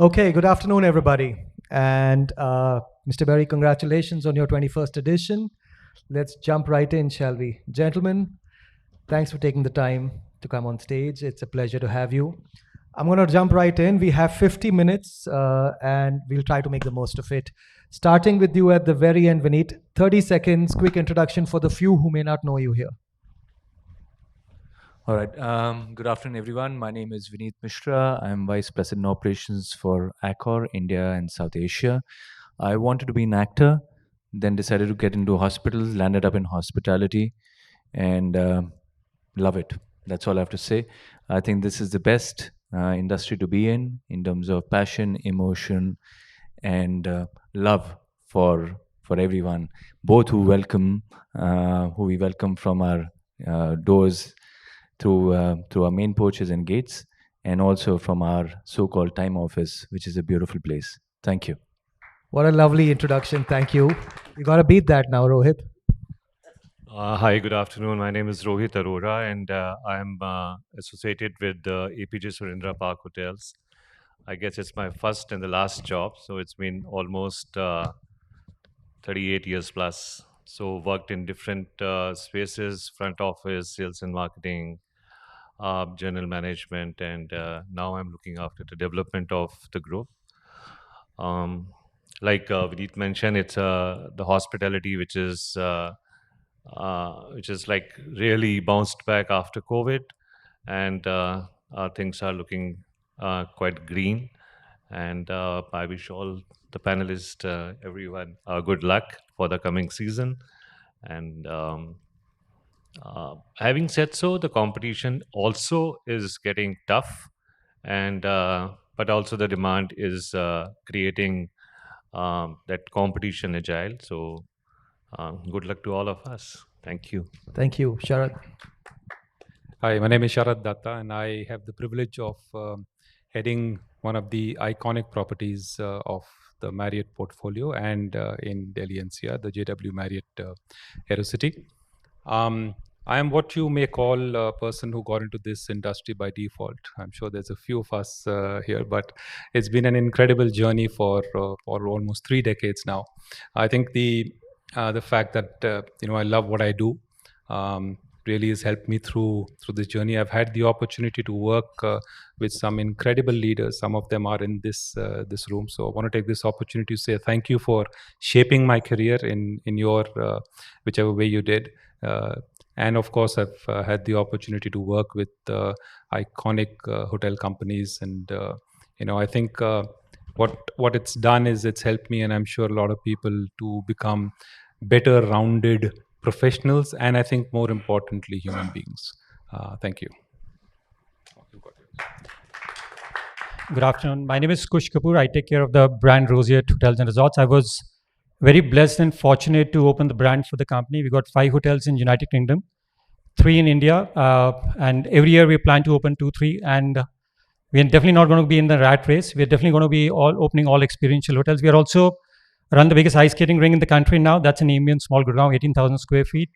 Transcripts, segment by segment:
Okay, good afternoon, everybody. And Mr. Berry, congratulations on your 21st edition. Let's jump right in, shall we? Gentlemen, thanks for taking the time to come on stage. It's a pleasure to have you. I'm going to jump right in. We have 50 minutes and we'll try to make the most of it. Starting with you at the very end, Vineet, 30 seconds, quick introduction for the few who may not know you here. All right. Good afternoon, everyone. My name is Vineet Mishra. I'm Vice President Operations for Accor, India and South Asia. I wanted to be an actor, then decided to get into hospitals, landed up in hospitality, and love it. That's all I have to say. I think this is the best industry to be in terms of passion, emotion, and love for everyone. Both who we welcome from our doors through our main porches and gates, and also from our so-called time office, which is a beautiful place. Thank you. What a lovely introduction. Thank you. You got to beat that now, Rohit. Hi, good afternoon. My name is Rohit Arora, and I'm associated with APJ Surendra Park Hotels. I guess it's my first and the last job, so it's been almost 38 years plus. So worked in different spaces, front office, sales and marketing, general management, and now I'm looking after the development of the group. Like Vineet mentioned, it's the hospitality which is like really bounced back after COVID, and things are looking quite green. And I wish all the panelists, everyone, good luck for the coming season. And having said so, the competition also is getting tough, and but also the demand is creating that competition agile. So good luck to all of us. Thank you. Thank you, Sharad. Hi, my name is Sharad Datta, and I have the privilege of heading one of the iconic properties of the Marriott portfolio and in Delhi-NCR, the JW Marriott AeroCity. I am what you may call a person who got into this industry by default. I'm sure there's a few of us here, but it's been an incredible journey for almost 3 decades now. I think the fact that I love what I do really has helped me through this journey. I've had the opportunity to work with some incredible leaders. Some of them are in this room. So I want to take this opportunity to say thank you for shaping my career in your whichever way you did. And of course, I've had the opportunity to work with iconic hotel companies, and I think what it's done is it's helped me, and I'm sure a lot of people, to become better rounded professionals, and I think more importantly, human beings. Thank you. Good afternoon. My name is Kush Kapoor. I take care of the brand Roseate Hotels and Resorts. I was very blessed and fortunate to open the brand for the company. We got 5 hotels in United Kingdom, 3 in India, and every year we plan to open 2, 3. And we are definitely not going to be in the rat race. We are definitely going to be opening all experiential hotels. We are also run the biggest ice skating ring in the country now. That's in Ambient, Small Gurgaon, 18,000 square feet.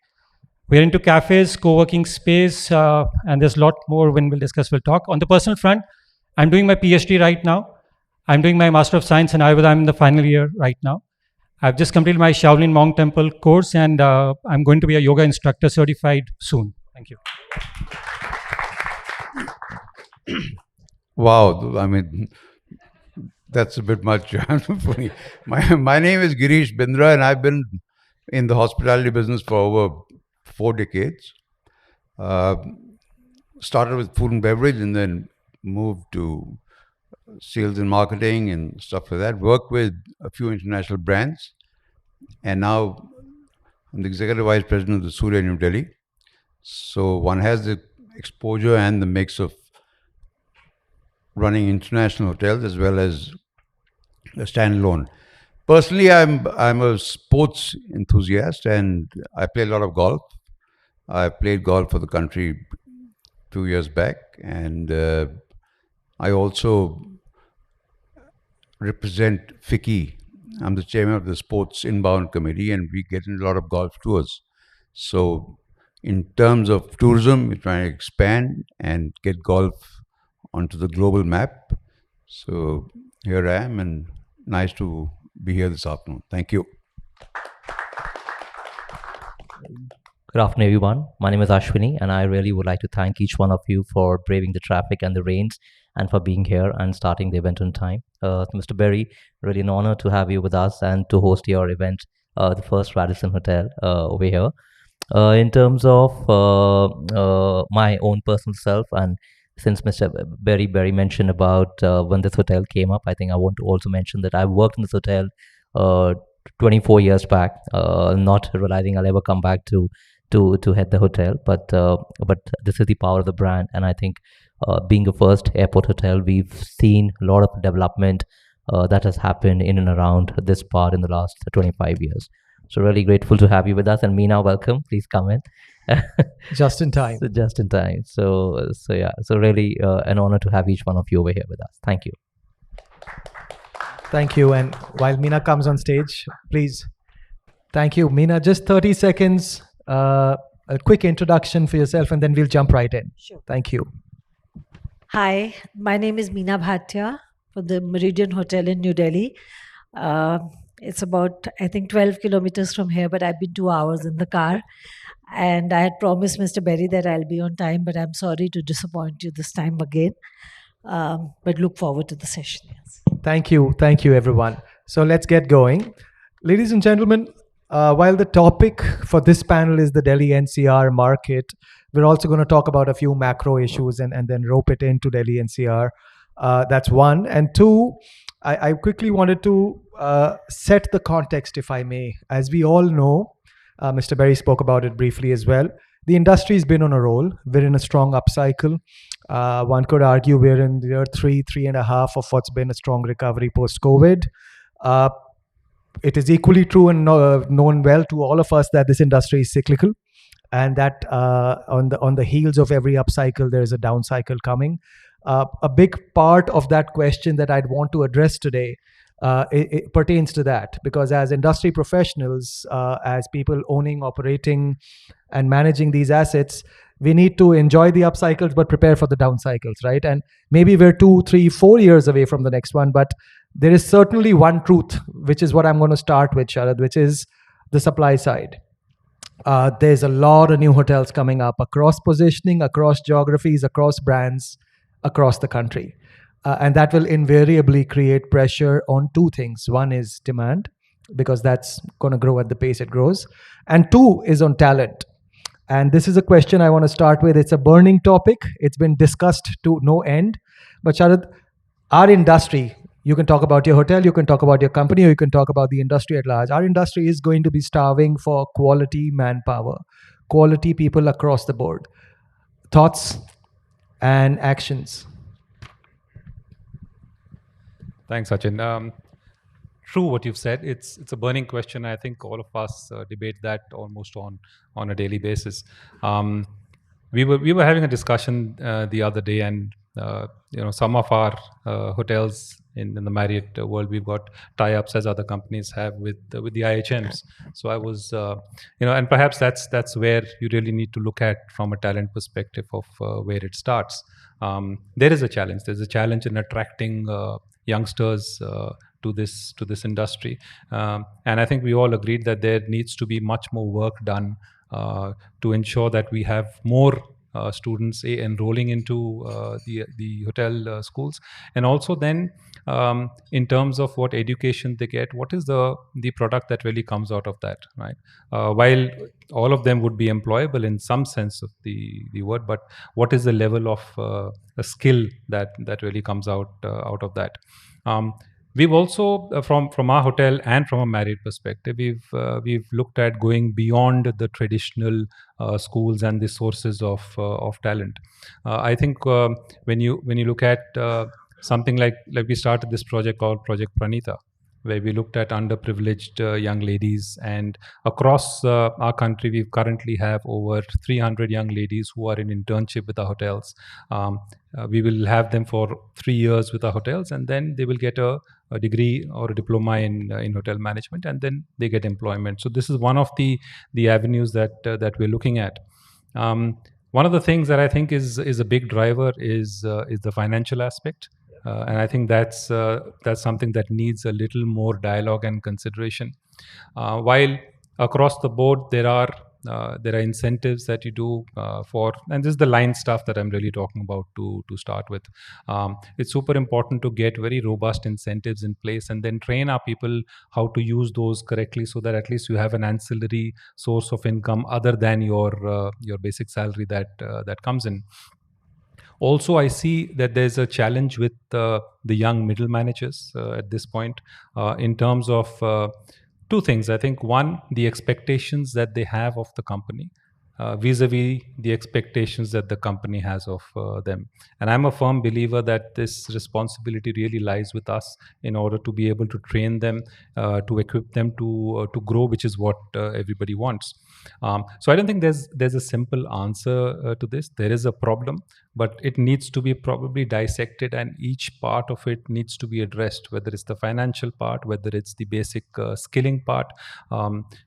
We're into cafes, co-working space, and there's a lot more when we'll discuss, we'll talk. On the personal front, I'm doing my PhD right now. I'm doing my Master of Science in Ayurveda. I'm in the final year right now. I've just completed my Shaolin Monk Temple course, and I'm going to be a yoga instructor certified soon. Thank you. Wow, I mean, that's a bit much for me. My name is Greesh, Bindra, and I've been in the hospitality business for over 4 decades. Started with food and beverage, and then moved to sales and marketing and stuff like that. Worked with a few international brands, and now I'm the executive vice president of the Suryaa in New Delhi. So one has the exposure and the mix of running international hotels as well as a standalone. Personally, I'm a sports enthusiast, and I play a lot of golf. I played golf for the country 2 years back, and I also represent FICCI. I'm the chairman of the Sports Inbound Committee, and we get in a lot of golf tours. So in terms of tourism, we're trying to expand and get golf onto the global map. So here I am, and nice to be here this afternoon. Thank you. Good afternoon, everyone. My name is Ashwini, and I really would like to thank each one of you for braving the traffic and the rains and for being here and starting the event on time. Mr. Berry, really an honor to have you with us and to host your event, the first Radisson Hotel over here. In terms of my own personal self, and since Mr. Berry mentioned about when this hotel came up, I think I want to also mention that I've worked in this hotel 24 years back, not realizing I'll ever come back to head the hotel, but this is the power of the brand, and I think being a first airport hotel, we've seen a lot of development that has happened in and around this part in the last 25 years. So really grateful to have you with us, and Meena, welcome. Please come in. Just in time. So just in time. So yeah. So really an honor to have each one of you over here with us. Thank you. Thank you. And while Meena comes on stage, please. Thank you, Meena. Just 30 seconds. A quick introduction for yourself, and then we'll jump right in. Sure. Thank you. Hi, my name is Meena Bhatia from the Meridien Hotel in New Delhi. It's about, I think, 12 kilometers from here, but I've been 2 hours in the car. And I had promised Mr. Berry that I'll be on time, but I'm sorry to disappoint you this time again. But look forward to the session. Yes. Thank you. Thank you, everyone. So let's get going. Ladies and gentlemen, while the topic for this panel is the Delhi-NCR market, we're also going to talk about a few macro issues and then rope it into Delhi-NCR. That's one. And two, I quickly wanted to set the context, if I may. As we all know, Mr. Berry spoke about it briefly as well. The industry's been on a roll. We're in a strong upcycle. One could argue we're in year 3.5 of what's been a strong recovery post-COVID. It is equally true and known well to all of us that this industry is cyclical, and that on the heels of every upcycle, there is a down cycle coming. A big part of that question that I'd want to address today it pertains to that, because as industry professionals, as people owning, operating, and managing these assets, we need to enjoy the up cycles but prepare for the down cycles, right? And maybe we're 2, 3, 4 years away from the next one, but there is certainly one truth, which is what I'm going to start with, Sharad, which is the supply side. There's a lot of new hotels coming up across positioning, across geographies, across brands, across the country. And that will invariably create pressure on two things. One is demand, because that's going to grow at the pace it grows. And two is on talent. And this is a question I want to start with. It's a burning topic. It's been discussed to no end. But Sharad, our industry, you can talk about your hotel, you can talk about your company, or you can talk about the industry at large. Our industry is going to be starving for quality manpower, quality people across the board. Thoughts and actions? Thanks, Achin. True what you've said. It's a burning question. I think all of us debate that almost on a daily basis. We were having a discussion the other day, and some of our hotels in the Marriott world, we've got tie-ups, as other companies have, with the IHMs. So I was, and perhaps that's where you really need to look at from a talent perspective of where it starts. There is a challenge. There's a challenge in attracting youngsters to this industry, and I think we all agreed that there needs to be much more work done to ensure that we have more students enrolling into the hotel schools, and also then in terms of what education they get, what is the product that really comes out of that, right? While all of them would be employable in some sense of the word, but what is the level of a skill that really comes out of that? We've also, from our hotel and from a Marriott perspective, we've looked at going beyond the traditional schools and the sources of talent. I think when you look at something like we started this project called Project Pranita, where we looked at underprivileged young ladies, and across our country, we currently have over 300 young ladies who are in internship with our hotels. We will have them for 3 years with our hotels, and then they will get a degree or a diploma in hotel management, and then they get employment. So this is one of the avenues that we're looking at. One of the things that I think is a big driver is the financial aspect. And I think that's something that needs a little more dialogue and consideration. While across the board there are incentives that you do for, and this is the line stuff that I'm really talking about to start with. It's super important to get very robust incentives in place and then train our people how to use those correctly, so that at least you have an ancillary source of income other than your basic salary that comes in. Also, I see that there's a challenge with the young middle managers at this point in terms of two things. I think one, the expectations that they have of the company vis-a-vis the expectations that the company has of them. And I'm a firm believer that this responsibility really lies with us in order to be able to train them, to equip them to grow, which is what everybody wants. So I don't think there's a simple answer to this. There is a problem, but it needs to be probably dissected, and each part of it needs to be addressed, whether it's the financial part, whether it's the basic skilling part.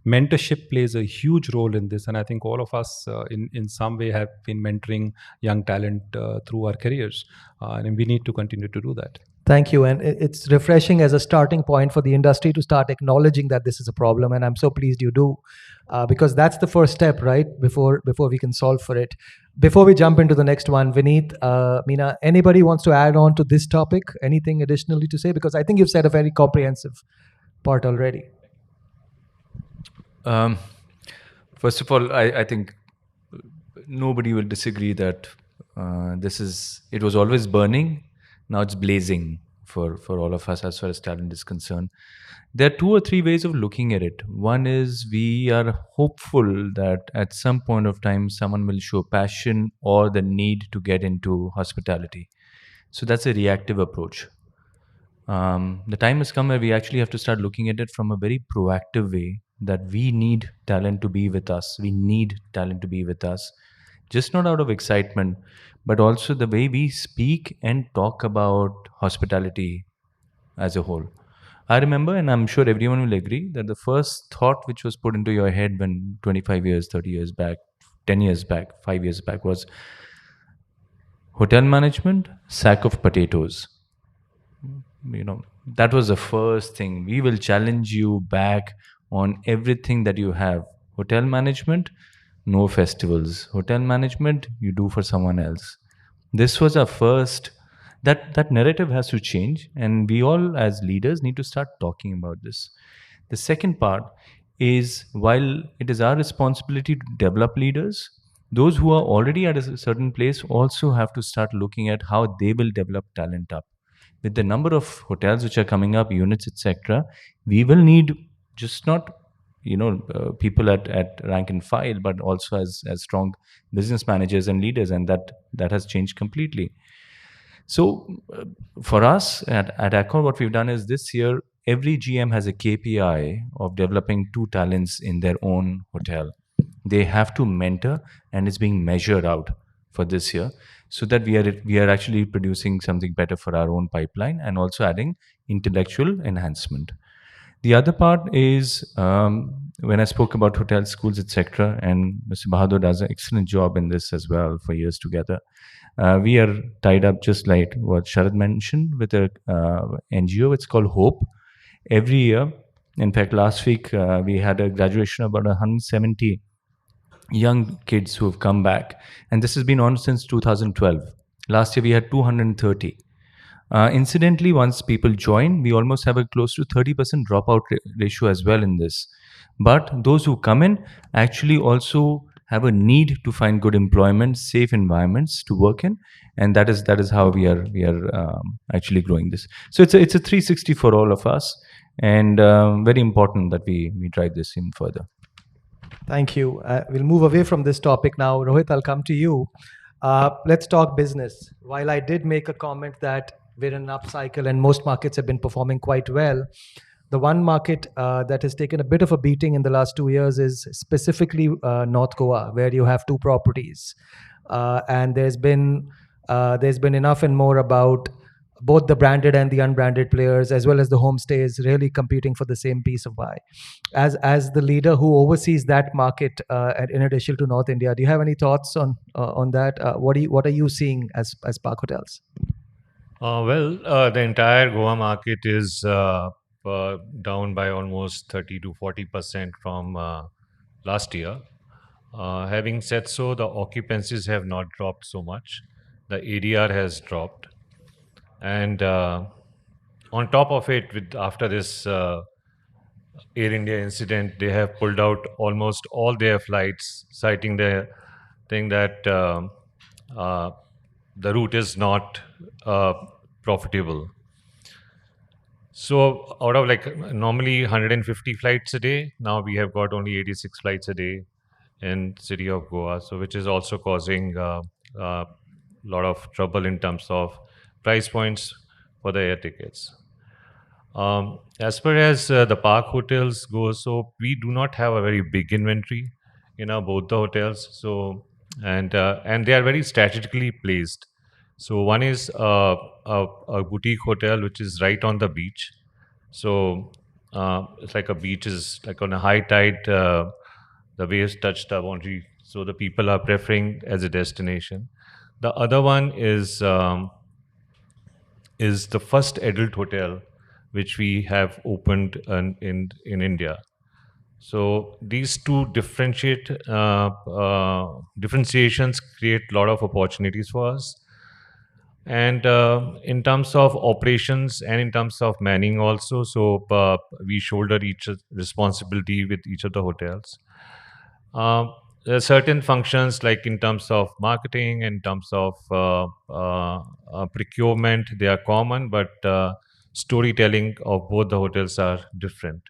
Mentorship plays a huge role in this, and I think all of us in some way have been mentoring young talent through our careers, and we need to continue to do that. Thank you. And it's refreshing as a starting point for the industry to start acknowledging that this is a problem. And I'm so pleased you do, because that's the first step, right? Before we can solve for it. Before we jump into the next one, Vineet, Meena, anybody wants to add on to this topic? Anything additionally to say? Because I think you've said a very comprehensive part already. First of all, I think nobody will disagree that it was always burning. Now it's blazing for all of us as far as talent is concerned. There are 2 or 3 ways of looking at it. One is we are hopeful that at some point of time someone will show passion or the need to get into hospitality. So that's a reactive approach. The time has come where we actually have to start looking at it from a very proactive way, that we need talent to be with us. We need talent to be with us. Just not out of excitement, but also the way we speak and talk about hospitality as a whole. I remember, and I'm sure everyone will agree, that the first thought which was put into your head when 25 years, 30 years back, 10 years back, 5 years back was hotel management, sack of potatoes. That was the first thing. We will challenge you back on everything that you have. Hotel management, no festivals. Hotel management, you do for someone else. This was our first. That narrative has to change, and we all as leaders need to start talking about this. The second part is, while it is our responsibility to develop leaders, those who are already at a certain place also have to start looking at how they will develop talent up. With the number of hotels which are coming up, units, etc., we will need just not people at rank and file, but also as strong business managers and leaders, and that has changed completely. So for us at Accor, what we've done is this year, every GM has a KPI of developing 2 talents in their own hotel. They have to mentor, and it's being measured out for this year, so that we are actually producing something better for our own pipeline and also adding intellectual enhancement. The other part is when I spoke about hotel schools, etc., and Mr. Bahadur does an excellent job in this as well for years together. We are tied up, just like what Sharad mentioned, with a NGO. It's called Hope. Every year, in fact, last week we had a graduation of about 170 young kids who have come back, and this has been on since 2012. Last year we had 230. Incidentally, once people join, we almost have a close to 30% dropout ratio as well in this. But those who come in actually also have a need to find good employment, safe environments to work in, and that is how we are actually growing this. So it's a 360 for all of us, and very important that we drive this in further. Thank you. We'll move away from this topic now. Rohit, I'll come to you. Let's talk business. While I did make a comment that we're in an upcycle and most markets have been performing quite well, the one market that has taken a bit of a beating in the last 2 years is specifically North Goa, where you have 2 properties. And there's been enough and more about both the branded and the unbranded players, as well as the homestays, really competing for the same piece of pie. As the leader who oversees that market, in addition to North India, do you have any thoughts on that? What are you seeing as Park Hotels? The entire Goa market is down by almost 30 to 40% from last year. Having said so, the occupancies have not dropped so much. The ADR has dropped, and on top of it, after this Air India incident, they have pulled out almost all their flights, citing the thing that uh, the route is not profitable. So out of like normally 150 flights a day, now we have got only 86 flights a day in city of Goa. So which is also causing a lot of trouble in terms of price points for the air tickets. As far as the park hotels go, so we do not have a very big inventory in our both the hotels. So and they are very strategically placed. So one is a boutique hotel which is right on the beach. So it's like a beach is like on a high tide, the waves touch the boundary. So the people are preferring as a destination. The other one is the first adult hotel which we have opened in India. So these two differentiations create a lot of opportunities for us. And in terms of operations and in terms of manning also, so we shoulder each responsibility with each of the hotels. There are certain functions like in terms of marketing, in terms of procurement, they are common, but storytelling of both the hotels are different.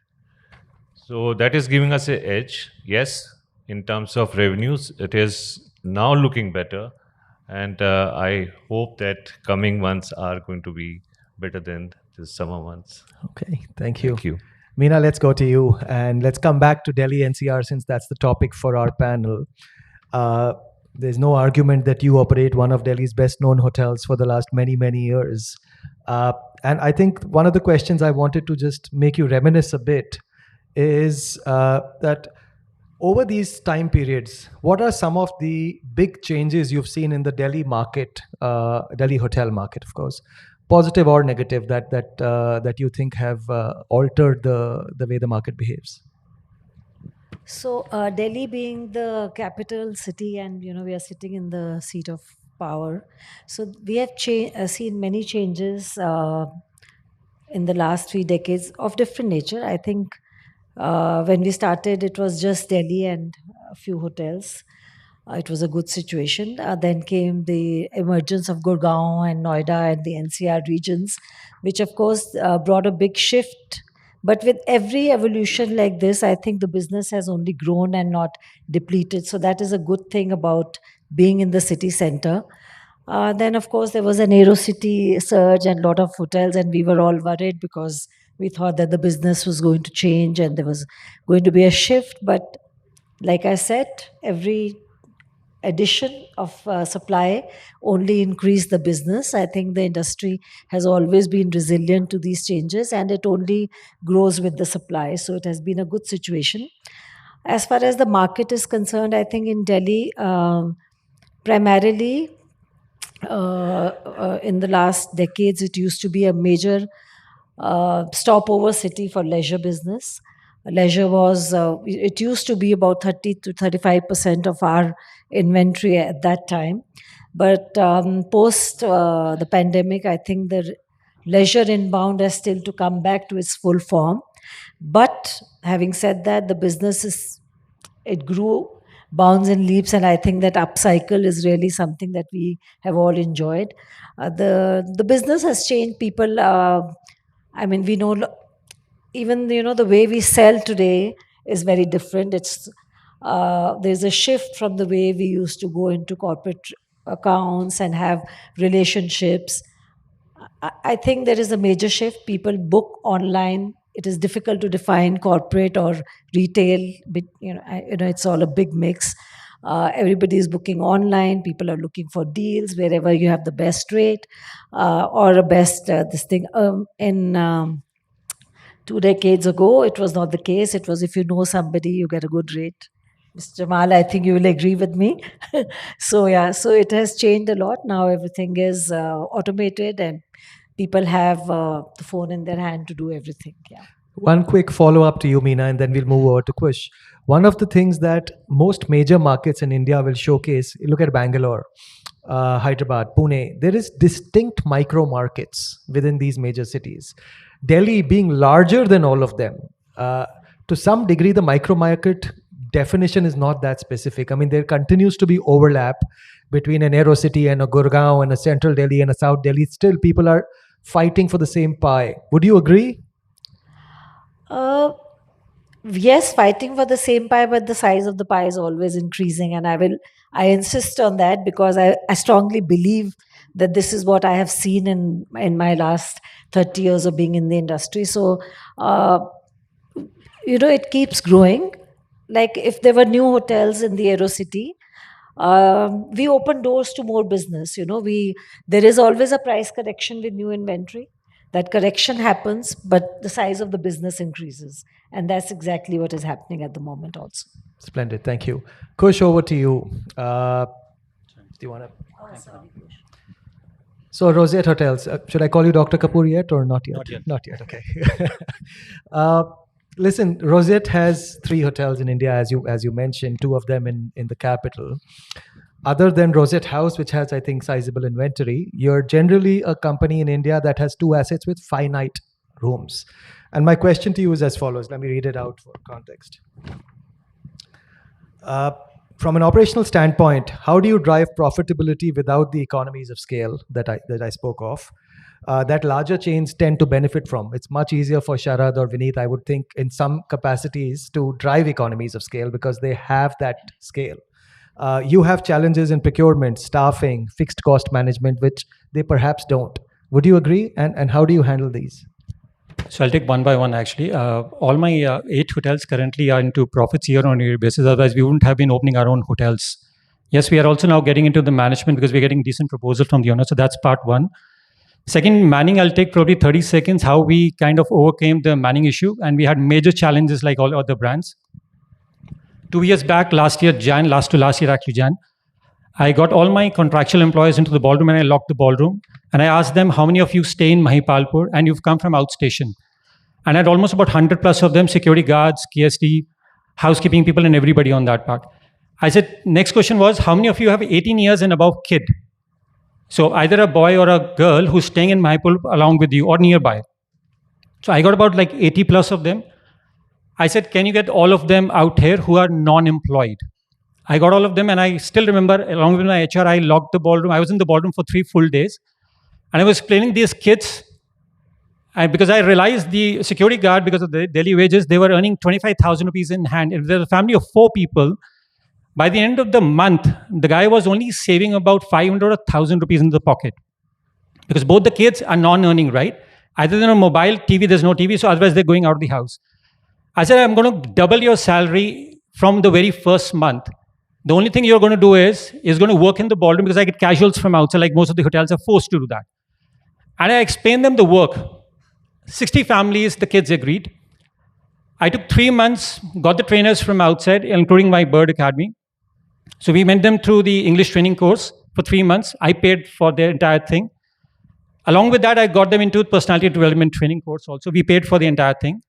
So that is giving us an edge. Yes, in terms of revenues, it is now looking better, and I hope that coming months are going to be better than the summer months. Okay, thank you. Thank you. Meena, let's go to you, and let's come back to Delhi NCR since that's the topic for our panel. There's no argument that you operate one of Delhi's best-known hotels for the last many, many years. And I think one of the questions I wanted to just make you reminisce a bit is that over these time periods, what are some of the big changes you've seen in the Delhi market, Delhi hotel market, of course, positive or negative, that you think have altered the way the market behaves? So Delhi being the capital city, and we are sitting in the seat of power. So we have seen many changes in the last 3 decades of different nature. I think when we started, it was just Delhi and a few hotels. It was a good situation. Then came the emergence of Gurgaon and Noida and the NCR regions, which of course brought a big shift. But with every evolution like this, I think the business has only grown and not depleted. So that is a good thing about being in the city center. Then, of course, there was an Aerocity surge and a lot of hotels, and we were all worried because we thought that the business was going to change and there was going to be a shift. But like I said, every addition of supply only increased the business. I think the industry has always been resilient to these changes, and it only grows with the supply. So it has been a good situation. As far as the market is concerned, I think in Delhi, primarily in the last decades, it used to be a major stopover city for leisure business. Leisure was, it used to be about 30 to 35% of our inventory at that time. But post the pandemic, I think the leisure inbound has still to come back to its full form. But having said that, the business it grew bounds and leaps, and I think that upcycle is really something that we have all enjoyed. The business has changed. People, I mean, we know even the way we sell today is very different. It's there's a shift from the way we used to go into corporate accounts and have relationships. I think there is a major shift. People book online. It is difficult to define corporate or retail. But, it's all a big mix. Everybody is booking online. People are looking for deals wherever you have the best rate or a best this thing. In 2 decades ago, it was not the case. It was if you know somebody, you get a good rate. Mr. Jamal, I think you will agree with me. So yeah, so it has changed a lot. Now everything is automated and people have the phone in their hand to do everything. Yeah. One quick follow up to you, Meena, and then we'll move over to Kush. One of the things that most major markets in India will showcase, look at Bangalore, Hyderabad, Pune, there is distinct micro markets within these major cities. Delhi being larger than all of them, to some degree, the micro market definition is not that specific. I mean, there continues to be overlap between an Aero City and a Gurgaon and a Central Delhi and a South Delhi. Still, people are fighting for the same pie. Would you agree? Yes, fighting for the same pie, but the size of the pie is always increasing, and I insist on that because I strongly believe that this is what I have seen in my last 30 years of being in the industry. So, it keeps growing. Like if there were new hotels in the Aero City, we open doors to more business. There is always a price correction with new inventory. That correction happens, but the size of the business increases. And that's exactly what is happening at the moment also. Splendid. Thank you. Kush, over to you. Do you want to? So, Roseate Hotels. Should I call you Dr. Kapoor yet or not yet? Not yet. Not yet. Okay. Listen, Roseate has 3 hotels in India, as you mentioned, 2 of them in the capital. Other than Roseate House, which has, I think, sizable inventory, you're generally a company in India that has 2 assets with finite rooms. And my question to you is as follows. Let me read it out for context. From an operational standpoint, how do you drive profitability without the economies of scale that I spoke of, that larger chains tend to benefit from? It's much easier for Sharad or Vineet, I would think, in some capacities to drive economies of scale because they have that scale. You have challenges in procurement, staffing, fixed cost management, which they perhaps don't. Would you agree? And how do you handle these? So I'll take one by one, actually. All my 8 hotels currently are into profits year-on-year basis. Otherwise, we wouldn't have been opening our own hotels. Yes, we are also now getting into the management because we're getting decent proposals from the owner. So that's part one. Second, Manning, I'll take probably 30 seconds, how we kind of overcame the Manning issue. And we had major challenges like all other brands. 2 years back, last year, Jan, I got all my contractual employees into the ballroom and I locked the ballroom. And I asked them, how many of you stay in Mahipalpur and you've come from outstation? And I had almost about 100 plus of them, security guards, KSD, housekeeping people, and everybody on that part. I said, next question was, how many of you have 18 years and above kid? So either a boy or a girl who's staying in Mahipalpur along with you or nearby. So I got about like 80 plus of them. I said, can you get all of them out here who are non-employed? I got all of them, and I still remember, along with my HR, I locked the ballroom. I was in the ballroom for 3 full days. And I was explaining these kids, because I realized the security guard, because of the Delhi wages, they were earning 25,000 rupees in hand. If there's a family of 4 people, by the end of the month, the guy was only saving about 500 or 1,000 rupees in the pocket. Because both the kids are non-earning, right? Either they're on mobile, TV, there's no TV, so otherwise they're going out of the house. I said, I'm going to double your salary from the very first month. The only thing you're going to do is going to work in the ballroom because I get casuals from outside, like most of the hotels are forced to do that. And I explained them the work. 60 families, the kids agreed. I took 3 months, got the trainers from outside, including my Bird Academy. So we went them through the English training course for 3 months. I paid for their entire thing. Along with that, I got them into personality development training course also. We paid for the entire thing.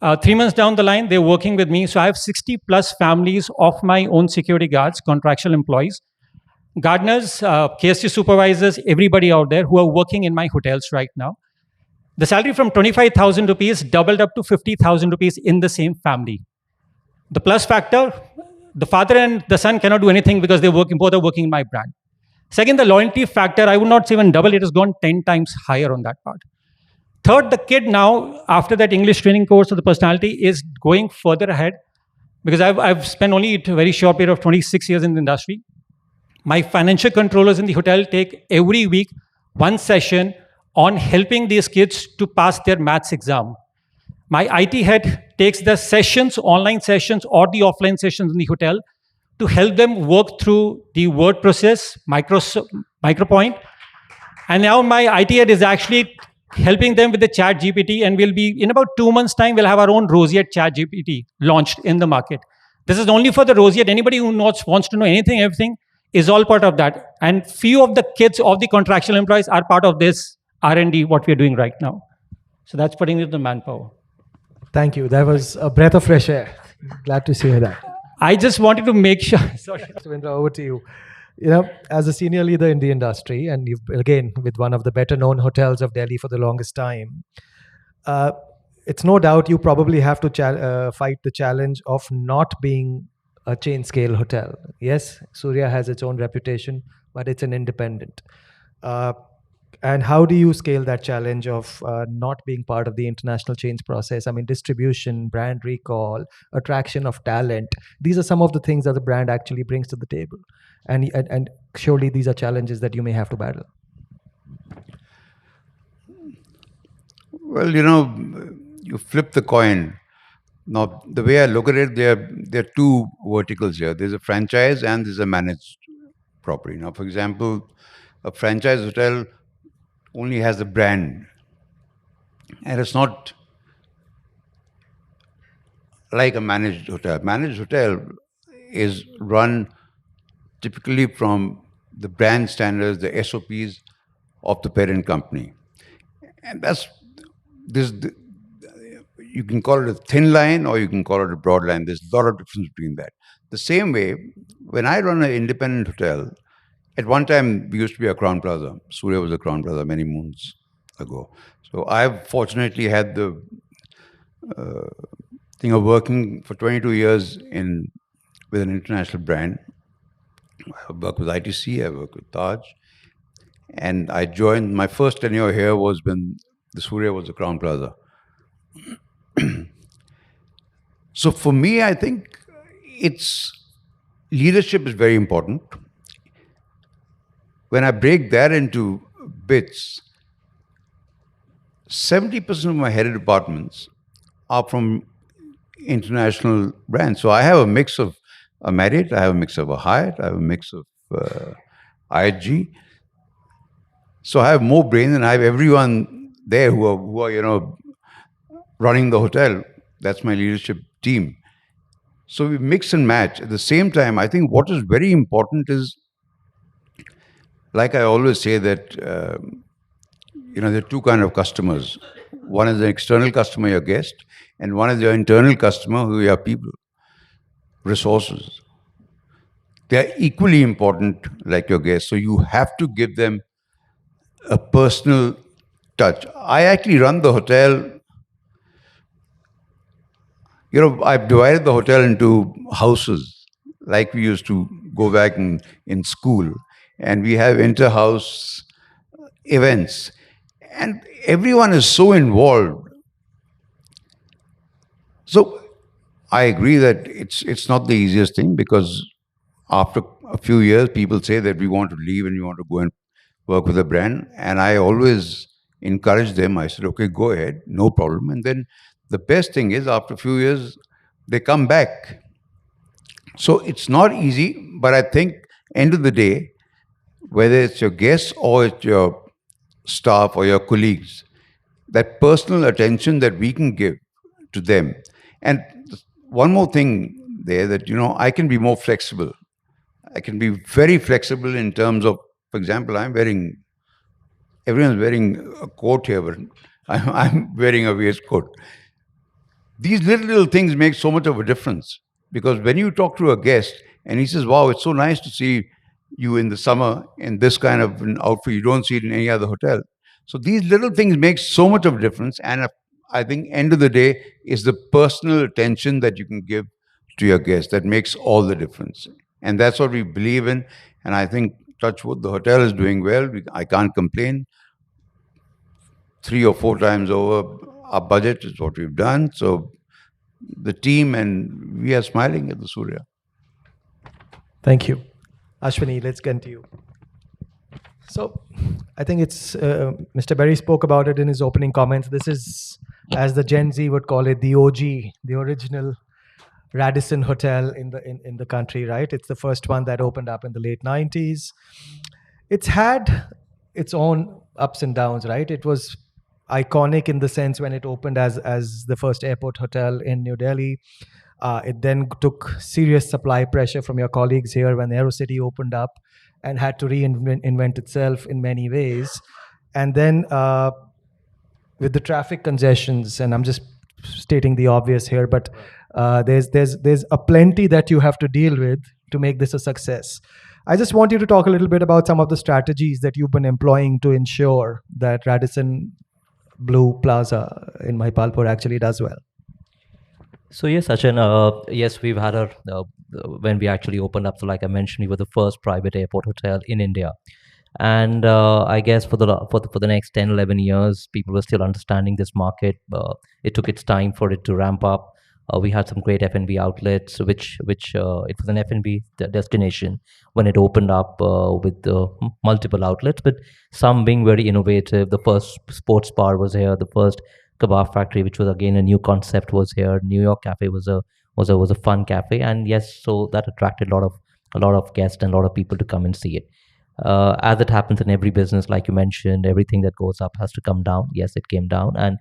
3 months down the line, they're working with me. So I have 60 plus families of my own security guards, contractual employees, gardeners, KST supervisors, everybody out there who are working in my hotels right now. The salary from 25,000 rupees doubled up to 50,000 rupees in the same family. The plus factor, the father and the son cannot do anything because they're working, both are working in my brand. Second, the loyalty factor, I would not say even double, it has gone 10 times higher on that part. Third, the kid now, after that English training course of the personality, is going further ahead because I've spent only a very short period of 26 years in the industry. My financial controllers in the hotel take every week 1 session on helping these kids to pass their maths exam. My IT head takes the sessions, online sessions or the offline sessions in the hotel to help them work through the word process, Micropoint. And now my IT head is actually helping them with the chat GPT, and we'll be, in about 2 months' time, we'll have our own Roseate chat GPT launched in the market. This is only for the Roseate. Anybody who wants to know anything, everything is all part of that. And few of the kids of the contractual employees are part of this R&D, what we're doing right now. So that's putting it the manpower. Thank you. That was a breath of fresh air. Glad to hear that. I just wanted to make sure. Sorry. Mr. Bindra, over to you. You know, as a senior leader in the industry, and you've again with one of the better known hotels of Delhi for the longest time, it's no doubt you probably have to fight the challenge of not being a chain scale hotel. Yes, Suryaa has its own reputation, but it's an independent. And how do you scale that challenge of not being part of the international change process? I mean, distribution, brand recall, attraction of talent. These are some of the things that the brand actually brings to the table. And surely these are challenges that you may have to battle. Well, you know, you flip the coin. Now, the way I look at it, there are two verticals here. There's a franchise and there's a managed property. Now, for example, a franchise hotel only has the brand, and it's not like a managed hotel. Managed hotel is run typically from the brand standards, the SOPs of the parent company. And that's this. You can call it a thin line or you can call it a broad line. There's a lot of difference between that. The same way, when I run an independent hotel, at one time we used to be a Crown Plaza. Suryaa was a Crown Plaza many moons ago. So I've fortunately had the thing of working for 22 years with an international brand. I worked with ITC, I worked with Taj, and I joined, my first tenure here was when the Suryaa was the Crown Plaza. So for me, I think leadership is very important. When I break that into bits, 70% of my head of departments are from international brands. So I have a mix of a Marriott, I have a mix of a Hyatt, I have a mix of IHG. So I have more brains than I have everyone there who are running the hotel. That's my leadership team. So we mix and match. At the same time, I think what is very important is, like I always say that, there are two kinds of customers. One is the external customer, your guest, and one is your internal customer, who are your people, resources. They are equally important like your guests. So you have to give them a personal touch. I actually run the hotel. I've divided the hotel into houses, like we used to go back in school. And we have inter-house events. And everyone is so involved. So I agree that it's not the easiest thing, because after a few years, people say that we want to leave and we want to go and work with a brand. And I always encourage them. I said, okay, go ahead, no problem. And then the best thing is, after a few years, they come back. So it's not easy, but I think end of the day, whether it's your guests or it's your staff or your colleagues, that personal attention that we can give to them. And one more thing there, that, I can be more flexible. I can be very flexible in terms of, for example, everyone's wearing a coat here, but I'm wearing a waistcoat. These little things make so much of a difference, because when you talk to a guest and he says, wow, it's so nice to see you in the summer in this kind of an outfit, you don't see it in any other hotel. So these little things make so much of a difference. And I think end of the day is the personal attention that you can give to your guests that makes all the difference. And that's what we believe in. And I think, touch wood, the hotel is doing well. I can't complain. 3 or 4 times over our budget is what we've done. So the team and we are smiling at the Suryaa. Thank you. Ashwini, let's get to you. So I think it's, Mr. Berry spoke about it in his opening comments. This is, as the Gen Z would call it, the OG, the original Radisson hotel in the country, right? It's the first one that opened up in the late 90s. It's had its own ups and downs, right? It was iconic in the sense when it opened as the first airport hotel in New Delhi. It then took serious supply pressure from your colleagues here when AeroCity opened up and had to reinvent itself in many ways. And then with the traffic congestions, and I'm just stating the obvious here, but there's a plenty that you have to deal with to make this a success. I just want you to talk a little bit about some of the strategies that you've been employing to ensure that Radisson Blue Plaza in Mahipalpur actually does well. So yes, Achin, yes, we've had when we actually opened up. So like I mentioned, we were the first private airport hotel in India, and I guess for the next 10, 11 years, people were still understanding this market. It took its time for it to ramp up. We had some great F&B outlets, which it was an F&B destination when it opened up with multiple outlets, but some being very innovative. The first sports bar was here. The first kebab factory, which was again a new concept, was here. New York Cafe was a fun cafe, and yes, so that attracted a lot of guests and a lot of people to come and see it. As it happens in every business, like you mentioned, everything that goes up has to come down. Yes, it came down, and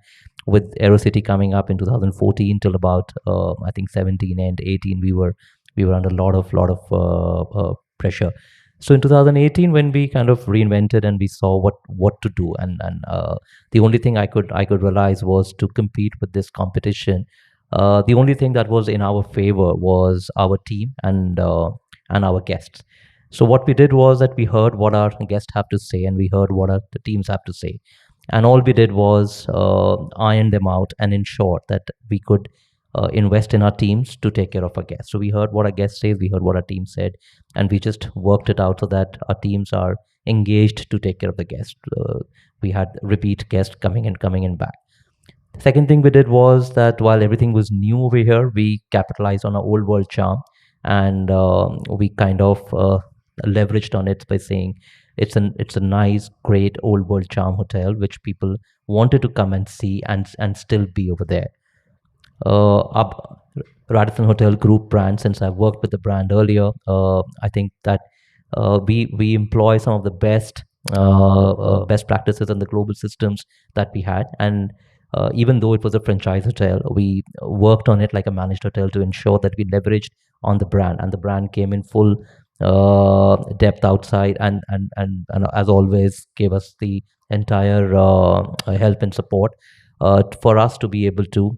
with AeroCity coming up in 2014 till about I think 17 and 18, we were under a lot of pressure. So in 2018, when we kind of reinvented and we saw what to do, and the only thing I could realize was to compete with this competition. The only thing that was in our favor was our team and our guests. So what we did was that we heard what our guests have to say, and we heard what the teams have to say, and all we did was iron them out and ensure that we could invest in our teams to take care of our guests. So we heard what our guests said, we heard what our team said, and we just worked it out so that our teams are engaged to take care of the guests. We had repeat guests coming and back. The second thing we did was that while everything was new over here, we capitalized on our old world charm, and we kind of leveraged on it by saying it's a nice, great old world charm hotel which people wanted to come and see and still be over there. Radisson Hotel Group brand, since I've worked with the brand earlier, I think that we employ some of the best practices and the global systems that we had, and even though it was a franchise hotel, we worked on it like a managed hotel to ensure that we leveraged on the brand, and the brand came in full depth outside, and as always gave us the entire help and support for us to be able to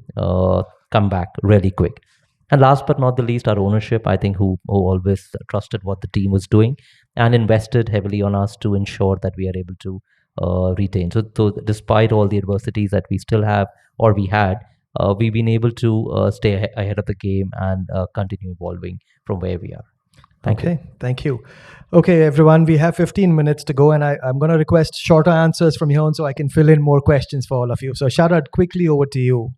come back really quick. And last but not the least, our ownership, I think, who always trusted what the team was doing and invested heavily on us to ensure that we are able to retain. So despite all the adversities that we still have or we had, we've been able to stay ahead of the game and continue evolving from where we are. Thank you. Thank you. Okay, everyone, we have 15 minutes to go, and I'm going to request shorter answers from here on so I can fill in more questions for all of you. So Sharad, quickly over to you.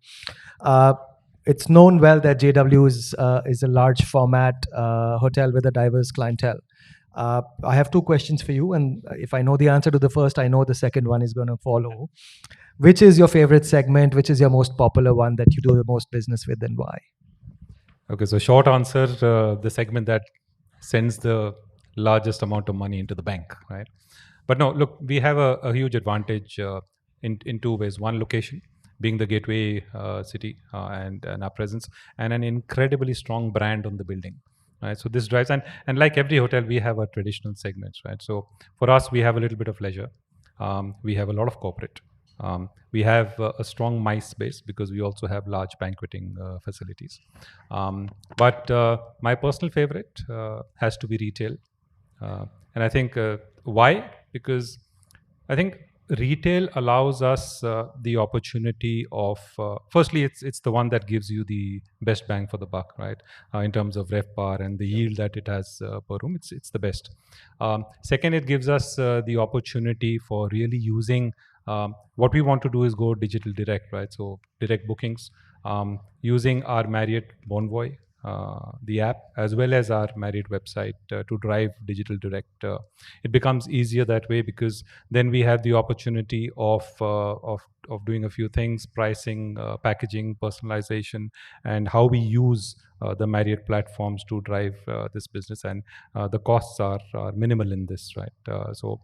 It's known well that JW is a large format hotel with a diverse clientele. I have two questions for you, and if I know the answer to the first, I know the second one is going to follow. Which is your favorite segment? Which is your most popular one that you do the most business with, and why? Okay, so short answer, the segment that sends the largest amount of money into the bank, right? But no, look, we have a huge advantage in two ways. One, location, being the gateway city and our presence, and an incredibly strong brand on the building, right? So this drives, and like every hotel, we have our traditional segments, right? So for us, we have a little bit of leisure. We have a lot of corporate. We have a strong MICE space because we also have large banqueting facilities. But my personal favorite has to be retail. And I think why? Because I think retail allows us the opportunity of, firstly, it's the one that gives you the best bang for the buck, right? In terms of RevPAR and the yield that it has per room, it's the best. Second, it gives us the opportunity for really using what we want to do is go digital direct, right? So direct bookings, using our Marriott Bonvoy, the app, as well as our Marriott website to drive digital direct. It becomes easier that way because then we have the opportunity of doing a few things: pricing, packaging, personalization, and how we use the Marriott platforms to drive this business. And the costs are minimal in this, right? So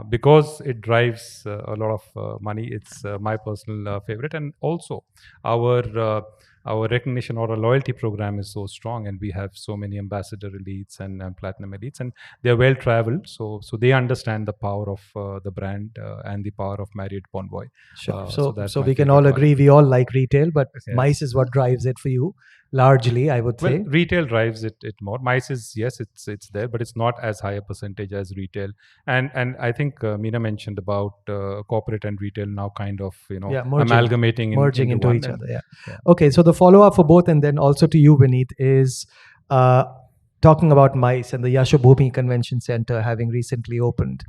because it drives a lot of money, it's my personal favorite. And also our our recognition or our loyalty program is so strong, and we have so many ambassador elites and platinum elites, and they're well traveled, so they understand the power of the brand and the power of Marriott Bonvoy. Sure. That's So my we can favorite all part. agree we all like retail, but Yes. MICE is what drives it for you, largely, I would Well, say. retail drives it more. MICE is, yes, it's there, but it's not as high a percentage as retail. And I think Meena mentioned about corporate and retail now kind of amalgamating merging into one, each and- other. Yeah. yeah. Okay. So the follow up for both, and then also to you, Vineet, is talking about MICE and the Yashobhoomi Convention Center having recently opened.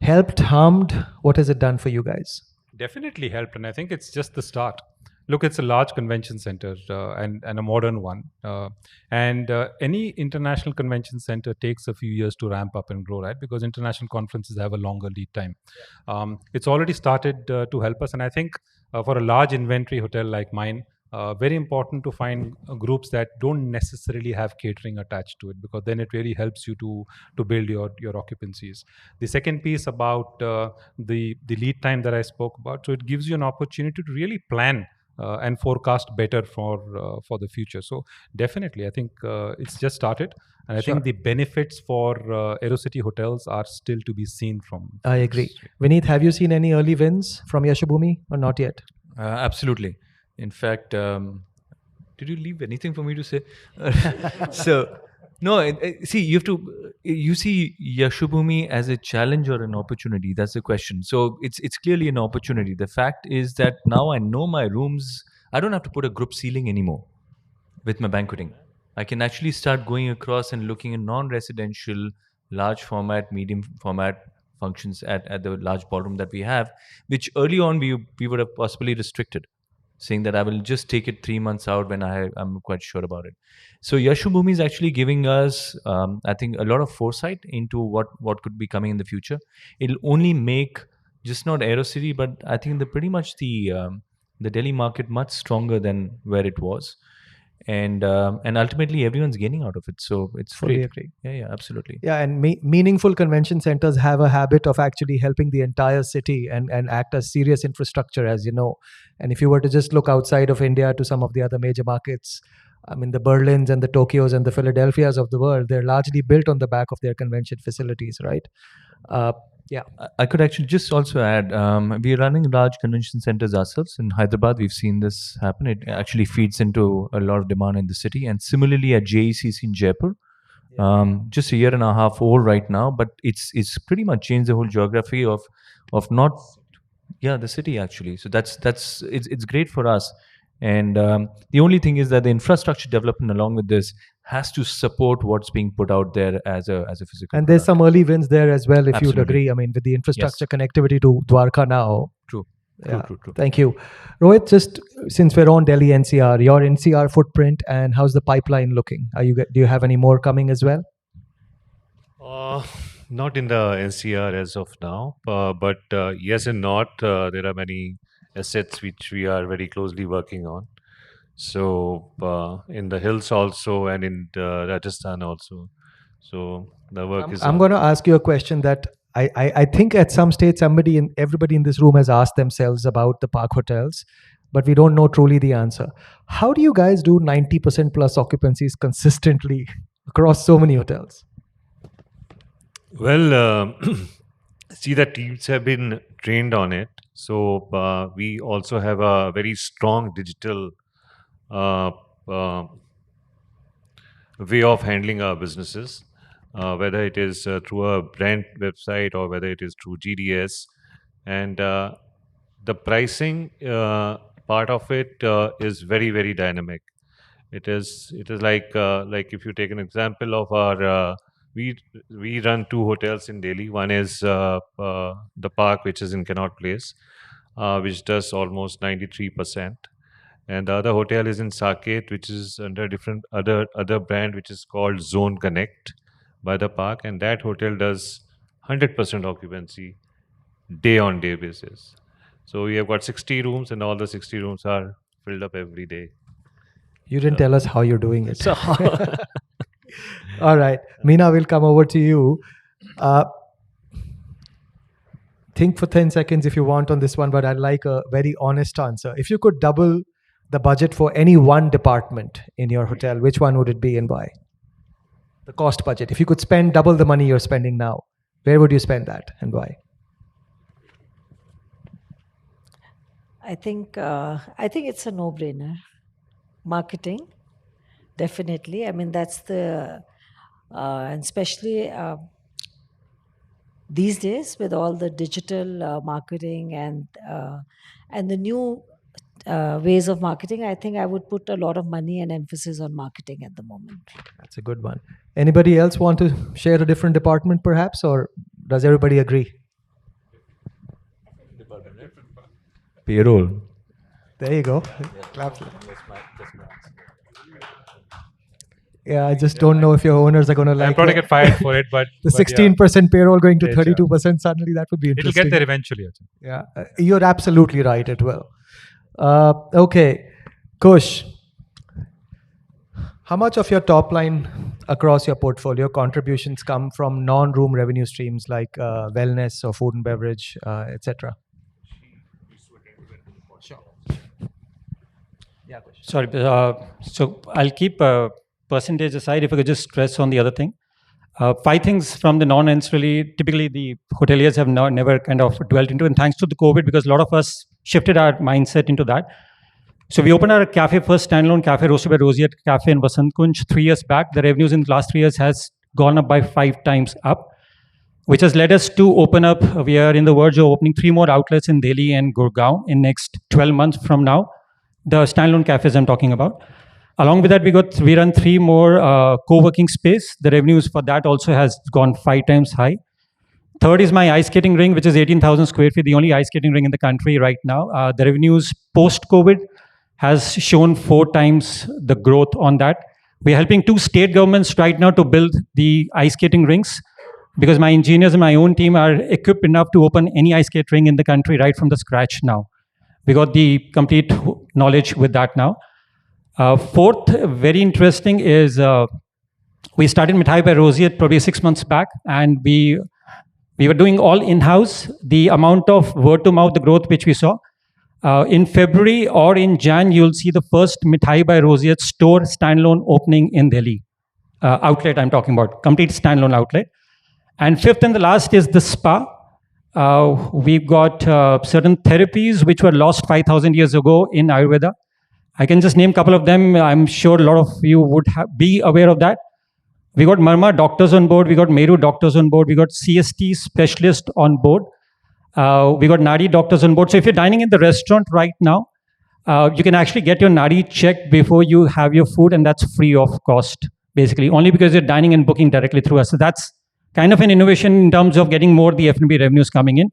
Helped, harmed? What has it done for you guys? Definitely helped, and I think it's just the start. Look, it's a large convention center and a modern one, and any international convention center takes a few years to ramp up and grow, right? Because international conferences have a longer lead time. It's already started to help us, and I think for a large inventory hotel like mine, very important to find groups that don't necessarily have catering attached to it, because then it really helps you to build your occupancies. The second piece about the lead time that I spoke about, so it gives you an opportunity to really plan and forecast better for the future. So definitely, I think it's just started, and I think the benefits for AeroCity hotels are still to be seen from. I agree. Vineet, have you seen any early wins from Yashobhoomi or not yet? Absolutely. In fact, did you leave anything for me to say? So, no, see, you see Yashobhoomi as a challenge or an opportunity. That's the question. So it's clearly an opportunity. The fact is that now I know my rooms. I don't have to put a group ceiling anymore with my banqueting. I can actually start going across and looking at non-residential, large format, medium format functions at the large ballroom that we have, which early on we would have possibly restricted, saying that I will just take it 3 months out when I'm quite sure about it. So Yashobhoomi is actually giving us, I think, a lot of foresight into what could be coming in the future. It'll only make just not AeroCity, but I think pretty much the Delhi market much stronger than where it was. And ultimately everyone's gaining out of it, so it's Fully great. agree. Yeah, absolutely. Yeah, and meaningful convention centers have a habit of actually helping the entire city and act as serious infrastructure, as you know. And if you were to just look outside of India to some of the other major markets, I mean, the Berlins and the Tokyos and the Philadelphias of the world, they're largely built on the back of their convention facilities, right? Yeah. I could actually just also add, we're running large convention centers ourselves in Hyderabad. We've seen this happen. It actually feeds into a lot of demand in the city. And similarly at JECC in Jaipur, just a year and a half old right now, but it's pretty much changed the whole geography of not, the city actually. So it's great for us. And the only thing is that the infrastructure development along with this has to support what's being put out there as a physical. And there's some early wins there as well, if you'd Absolutely. agree. I mean, with the infrastructure connectivity to Dwarka now. True. Yeah. True. Thank you. Rohit, just since we're on Delhi-NCR, your NCR footprint and how's the pipeline looking? Do you have any more coming as well? Not in the NCR as of now, but yes and not. There are many assets which we are very closely working on. So in the hills also, and in Rajasthan also. So the work is. I'm going to ask you a question that I think at some stage everybody in this room has asked themselves about the park hotels, but we don't know truly the answer. How do you guys do 90% plus occupancies consistently across so many hotels? Well, see, the teams have been trained on it. So we also have a very strong digital way of handling our businesses, whether it is through a brand website or whether it is through GDS. And the pricing part of it is very, very dynamic. It is like if you take an example of our we run 2 hotels in Delhi. One is the Park, which is in Connaught Place, which does almost 93%, and the other hotel is in Saket, which is under different other brand, which is called Zone Connect by the Park, and that hotel does 100% occupancy day on day basis. So we have got 60 rooms, and all the 60 rooms are filled up every day. You didn't tell us how you're doing it. All right. Meena, will come over to you. Think for 10 seconds if you want on this one, but I'd like a very honest answer. If you could double the budget for any one department in your hotel, which one would it be and why? The cost budget. If you could spend double the money you're spending now, where would you spend that and why? I think it's a no-brainer. Marketing, definitely. I mean, that's the and especially these days with all the digital marketing and the new ways of marketing, I think I would put a lot of money and emphasis on marketing at the moment. That's a good one. Anybody else want to share a different department perhaps, or does everybody agree? Payroll. There you go. Clap. Yeah, I just don't know if your owners are going to like I'm probably get fired for it, but the but yeah. 16% payroll going to Yes, 32%. Suddenly that would be It'll interesting. get there eventually. Achin. Yeah, you're absolutely right. It will. Okay, Kush, how much of your top line across your portfolio contributions come from non-room revenue streams like wellness or food and beverage, etc.? Sorry, so I'll keep percentage aside. If I could just stress on the other thing. 5 things from the non-ends really, typically the hoteliers have never kind of dwelt into, and thanks to the COVID, because a lot of us shifted our mindset into that. So we opened our cafe, first standalone cafe, Roasted by Roseate cafe in Vasant Kunj 3 years back. The revenues in the last 3 years has gone up by 5 times up, which has led us to open up. We are in the verge of opening 3 more outlets in Delhi and Gurgaon in next 12 months from now. The standalone cafes I'm talking about. Along with that, we run 3 more co-working space. The revenues for that also has gone 5 times high. Third is my ice skating ring, which is 18,000 square feet, the only ice skating ring in the country right now. The revenues post-COVID has shown 4 times the growth on that. We're helping 2 state governments right now to build the ice skating rinks, because my engineers and my own team are equipped enough to open any ice skate ring in the country right from the scratch now. We got the complete knowledge with that now. Fourth, very interesting is we started Mithai by Roseate probably 6 months back, and we were doing all in-house. The amount of word-to-mouth, the growth which we saw, in February or in Jan, you'll see the first Mithai by Roseate store standalone opening in Delhi. Outlet I'm talking about, complete standalone outlet. And fifth and the last is the spa. We've got certain therapies which were lost 5,000 years ago in Ayurveda. I can just name a couple of them. I'm sure a lot of you would be aware of that. We got Marma doctors on board. We got Meru doctors on board. We got CST specialists on board. We got Nadi doctors on board. So if you're dining in the restaurant right now, you can actually get your Nadi checked before you have your food, and that's free of cost, basically, only because you're dining and booking directly through us. So that's kind of an innovation in terms of getting more the F&B revenues coming in.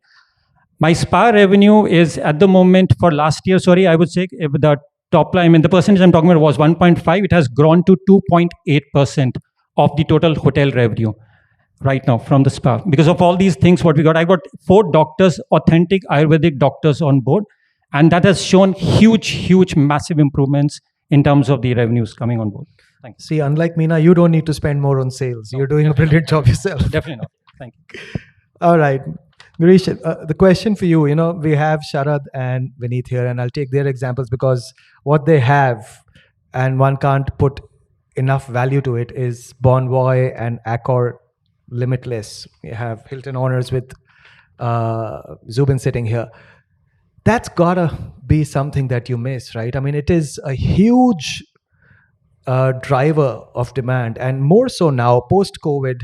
My spa revenue is at the moment for last year, I would say the top line, I mean, the percentage I'm talking about was 1.5. It has grown to 2.8% of the total hotel revenue right now from the spa. Because of all these things, what we got, I got 4 doctors, authentic Ayurvedic doctors on board. And that has shown huge, massive improvements in terms of the revenues coming on board. Thanks. See, unlike Meena, you don't need to spend more on sales. You're doing a brilliant job yourself. Definitely not. Thank you. All right. Greesh, the question for you, we have Sharad and Vineet here, and I'll take their examples because what they have, and one can't put enough value to it, is Bonvoy and Accor Limitless. We have Hilton Honors with Zubin sitting here. That's gotta be something that you miss, right? I mean, it is a huge driver of demand, and more so now, post-COVID,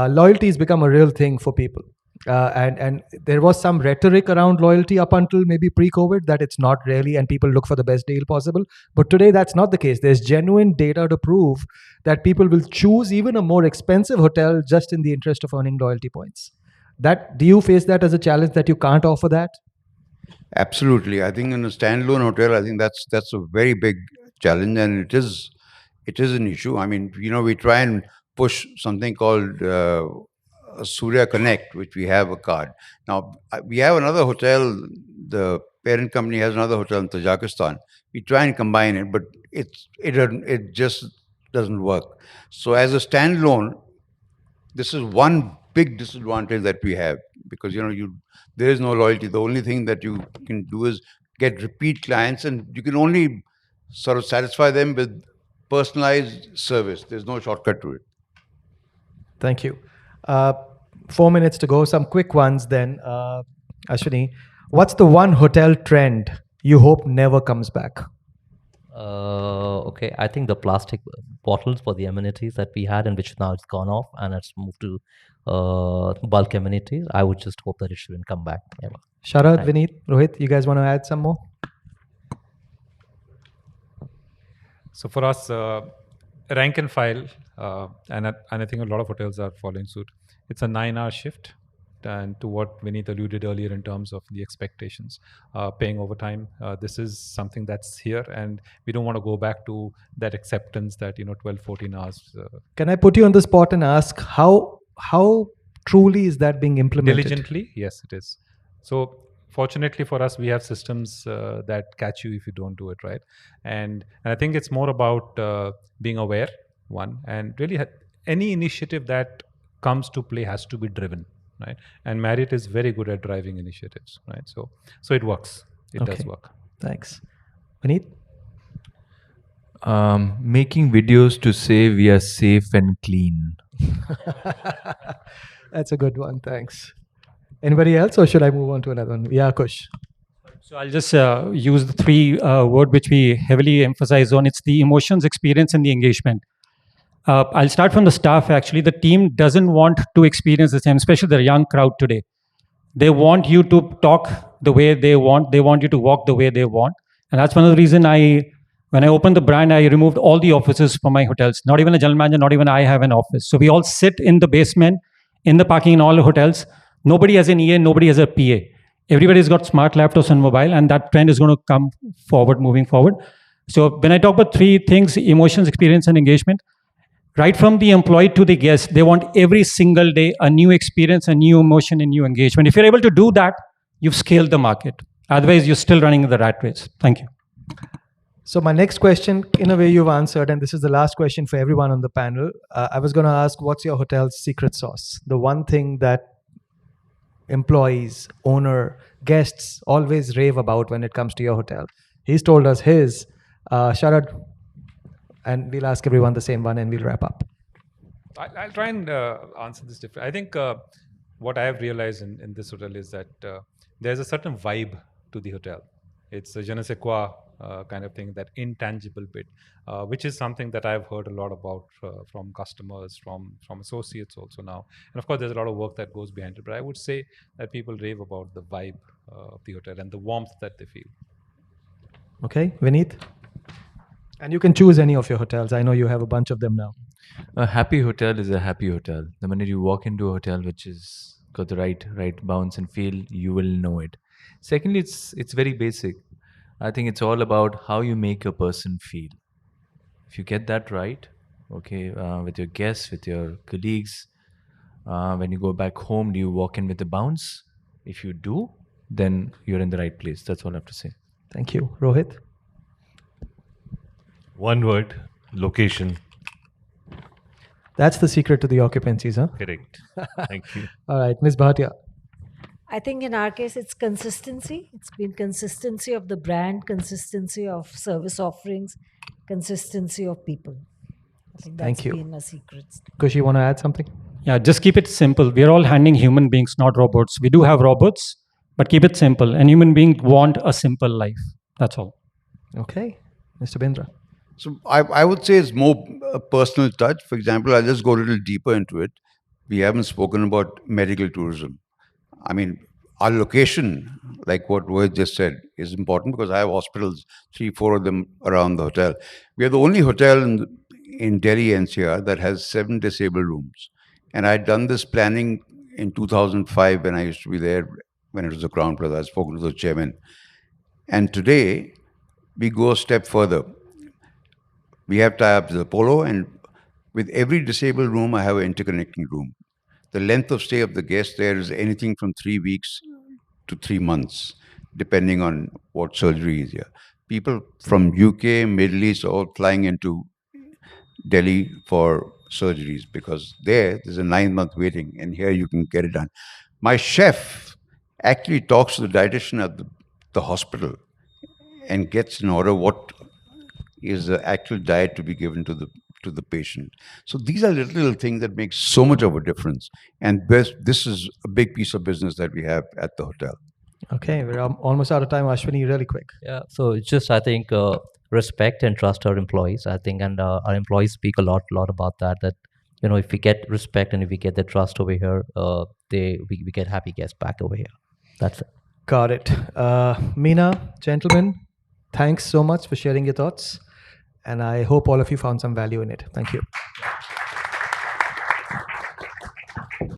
loyalty has become a real thing for people. And there was some rhetoric around loyalty up until maybe pre-COVID that it's not really, and people look for the best deal possible. But today, that's not the case. There's genuine data to prove that people will choose even a more expensive hotel just in the interest of earning loyalty points. Do you face that as a challenge that you can't offer that? Absolutely. I think in a standalone hotel, I think that's a very big challenge, and it is an issue. I mean, we try and push something called Suryaa Connect, which we have a card. Now, we have another hotel, the parent company has another hotel in Tajikistan. We try and combine it, but it just doesn't work. So as a standalone, this is one big disadvantage that we have, because there is no loyalty. The only thing that you can do is get repeat clients, and you can only sort of satisfy them with personalized service. There's no shortcut to it. Thank you. 4 minutes to go. Some quick ones then. Ashwini, what's the one hotel trend you hope never comes back? Okay, I think the plastic bottles for the amenities that we had, and which now it's gone off and it's moved to bulk amenities. I would just hope that it shouldn't come back ever. Sharad, Vineet, Rohit, you guys want to add some more? So for us, rank and file, and I think a lot of hotels are following suit. It's a 9-hour shift, and to what Vineet alluded earlier in terms of the expectations, paying overtime. This is something that's here, and we don't want to go back to that acceptance that 12, 14 hours. Can I put you on the spot and ask how truly is that being implemented? Diligently, yes, it is. So fortunately for us, we have systems that catch you if you don't do it right, and I think it's more about being aware, one, and really any initiative that comes to play has to be driven, right? And Marriott is very good at driving initiatives, right? So it works. It does work. Thanks. Vineet? Making videos to say we are safe and clean. That's a good one. Thanks. Anybody else, or should I move on to another one? Yeah, Kush. So I'll just use the three word which we heavily emphasize on. It's the emotions, experience, and the engagement. I'll start from the staff. Actually, the team doesn't want to experience the same, especially the young crowd today. They want you to talk the way they want. They want you to walk the way they want. And that's one of the reasons when I opened the brand, I removed all the offices from my hotels. Not even a general manager, not even I have an office. So we all sit in the basement, in the parking in all the hotels. Nobody has an EA, nobody has a PA. Everybody's got smart laptops and mobile, and that trend is going to come forward, moving forward. So when I talk about three things, emotions, experience, and engagement, right from the employee to the guest, they want every single day a new experience, a new emotion, a new engagement. If you're able to do that, you've scaled the market. Otherwise, you're still running the rat race. Thank you. So my next question, in a way you've answered, and this is the last question for everyone on the panel. I was going to ask, what's your hotel's secret sauce? The one thing that employees, owner, guests always rave about when it comes to your hotel. He's told us his. Sharad, and we'll ask everyone the same one and we'll wrap up. I'll try and answer this differently. I think what I have realized in this hotel is that there's a certain vibe to the hotel. It's a je ne sais quoi kind of thing, that intangible bit, which is something that I've heard a lot about from customers, from associates also now. And of course, there's a lot of work that goes behind it. But I would say that people rave about the vibe of the hotel and the warmth that they feel. Okay, Vineet? And you can choose any of your hotels. I know you have a bunch of them now. A happy hotel is a happy hotel. The minute you walk into a hotel which is got the right bounce and feel, you will know it. Secondly, it's very basic. I think it's all about how you make a person feel. If you get that right, okay, with your guests, with your colleagues, when you go back home, do you walk in with a bounce? If you do, then you're in the right place. That's all I have to say. Thank you. Rohit? One word, location. That's the secret to the occupancies, huh? Correct. Thank you. All right, Ms. Bhatia. I think in our case, it's consistency. It's been consistency of the brand, consistency of service offerings, consistency of people. I think that's Thank you. been a secret. Kush, you want to add something? Yeah, just keep it simple. We are all handling human beings, not robots. We do have robots, but keep it simple. And human beings want a simple life. That's all. Okay. Mr. Bindra. So I would say it's more a personal touch. For example, I'll just go a little deeper into it. We haven't spoken about medical tourism. I mean, our location, like what Rohit just said, is important because I have hospitals, 3-4 of them around the hotel. We are the only hotel in Delhi-NCR that has 7 disabled rooms. And I'd done this planning in 2005 when I used to be there, when it was the Crown Plaza. I'd spoken to the chairman. And today, we go a step further. We have tie-ups with Apollo, and with every disabled room, I have an interconnecting room. The length of stay of the guest there is anything from 3 weeks to 3 months, depending on what surgery is here. People from UK, Middle East are all flying into Delhi for surgeries because there's a 9-month waiting, and here you can get it done. My chef actually talks to the dietitian at the hospital and gets an order what is the actual diet to be given to the patient. So these are little things that make so much of a difference. And this is a big piece of business that we have at the hotel. Okay, we're almost out of time. Ashwini, really quick. Yeah, so it's just, I think, respect and trust our employees, I think, and our employees speak a lot about that, you know, if we get respect and if we get the trust over here, we get happy guests back over here. That's it. Got it. Meena, gentlemen, thanks so much for sharing your thoughts. And I hope all of you found some value in it. Thank you.